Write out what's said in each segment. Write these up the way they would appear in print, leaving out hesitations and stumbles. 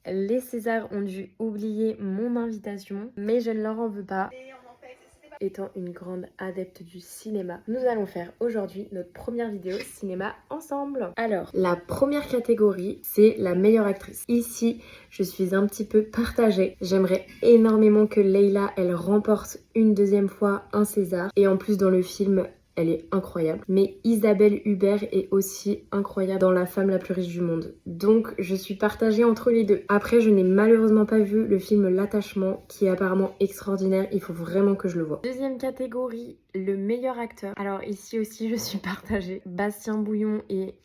Les Césars ont dû oublier mon invitation, mais je ne leur en veux pas. Étant une grande adepte du cinéma, nous allons faire aujourd'hui notre première vidéo cinéma ensemble. Alors, la première catégorie, c'est la meilleure actrice. Ici, je suis un petit peu partagée. J'aimerais énormément que Leila, elle remporte une deuxième fois un César. Et en plus, dans le film, elle est incroyable. Mais Isabelle Huppert est aussi incroyable dans La femme la plus riche du monde. Donc je suis partagée entre les deux. Après, je n'ai malheureusement pas vu le film L'attachement, qui est apparemment extraordinaire. Il faut vraiment que je le voie. Deuxième catégorie, le meilleur acteur. Alors ici aussi, je suis partagée. Bastien Bouillon est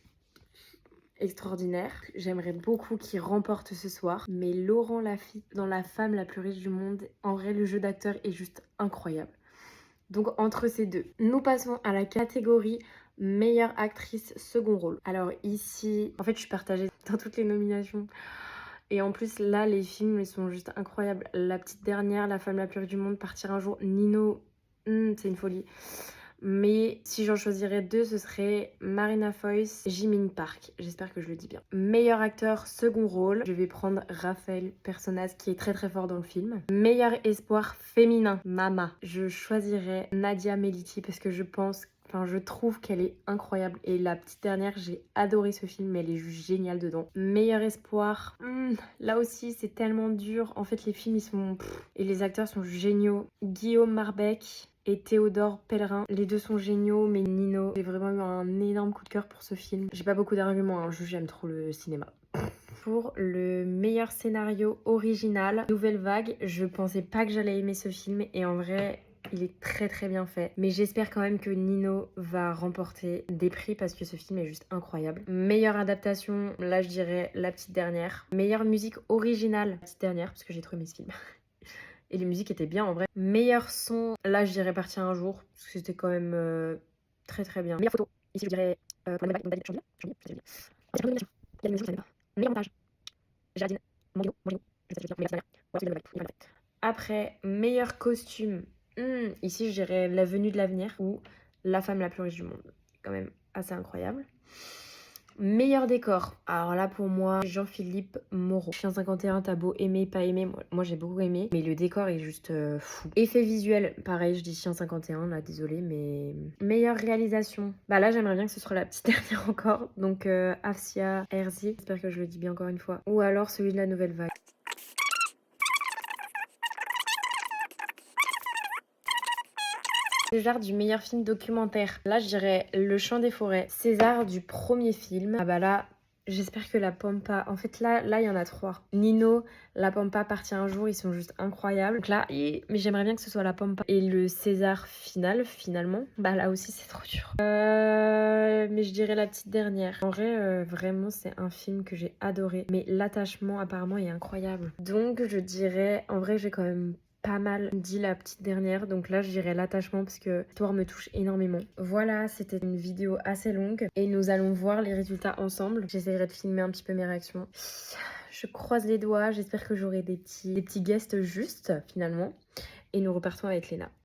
extraordinaire. J'aimerais beaucoup qu'il remporte ce soir. Mais Laurent Lafitte dans La femme la plus riche du monde, en vrai, le jeu d'acteur est juste incroyable. Donc entre ces deux, nous passons à la catégorie meilleure actrice second rôle. Alors ici, en fait je suis partagée dans toutes les nominations. Et en plus là, les films ils sont juste incroyables. La petite dernière, La femme la plus riche du monde, Partir un jour, Nino, c'est une folie. Mais si j'en choisirais deux, ce serait Marina Foïs, Jimin Park. J'espère que je le dis bien. Meilleur acteur second rôle, je vais prendre Raphaël Personnaz qui est très très fort dans le film. Meilleur espoir féminin, Mama. Je choisirais Nadia Meliti parce que je trouve qu'elle est incroyable. Et la petite dernière, j'ai adoré ce film, elle est juste géniale dedans. Meilleur espoir, là aussi c'est tellement dur. En fait les films ils sont... et les acteurs sont géniaux. Guillaume Marbeck et Théodore Pellerin, les deux sont géniaux, mais Nino, j'ai vraiment eu un énorme coup de cœur pour ce film. J'ai pas beaucoup d'arguments, hein, j'aime trop le cinéma. Pour le meilleur scénario original, Nouvelle Vague, je pensais pas que j'allais aimer ce film et en vrai... il est très très bien fait. Mais j'espère quand même que Nino va remporter des prix parce que ce film est juste incroyable. Meilleure adaptation, là je dirais La petite dernière. Meilleure musique originale, La petite dernière, parce que j'ai trop aimé ce film. Et les musiques étaient bien en vrai. Meilleur son, là je dirais Partir un jour, parce que c'était quand même très très bien. Meilleure photo, ici je dirais pour la nouvelle Chandy. Meilleur montage, Géraldine Mondino, je sais pas si je dis bien, meilleure. Après, meilleur costume, ici je dirais La venue de l'avenir ou La femme la plus riche du monde. Quand même assez incroyable. Meilleur décor, alors là pour moi, Jean-Philippe Moreau. Chien 51, t'as beau aimer, pas aimer, moi j'ai beaucoup aimé, mais le décor est juste fou. Effet visuel, pareil, je dis Chien 51, là désolé, mais... Meilleure réalisation, bah là j'aimerais bien que ce soit la petite dernière encore, donc Afsia Herzi, j'espère que je le dis bien encore une fois, ou alors celui de La Nouvelle Vague. César du meilleur film documentaire. Là, je dirais Le Chant des forêts. César du premier film. Ah bah là, j'espère que La Pampa... En fait, là, il y en a 3. Nino, La Pampa, Partir un jour, ils sont juste incroyables. Donc là, mais j'aimerais bien que ce soit La Pampa. Et le César final, finalement, bah là aussi, c'est trop dur. Mais je dirais La petite dernière. En vrai, vraiment, c'est un film que j'ai adoré. Mais l'attachement, apparemment, est incroyable. Donc, je dirais... En vrai, j'ai quand même... pas mal dit La petite dernière, donc là je dirais L'attachement parce que l'histoire me touche énormément. Voilà, c'était une vidéo assez longue et nous allons voir les résultats ensemble. J'essaierai de filmer un petit peu mes réactions. Je croise les doigts, j'espère que j'aurai des petits guests justes finalement et nous repartons avec Léna.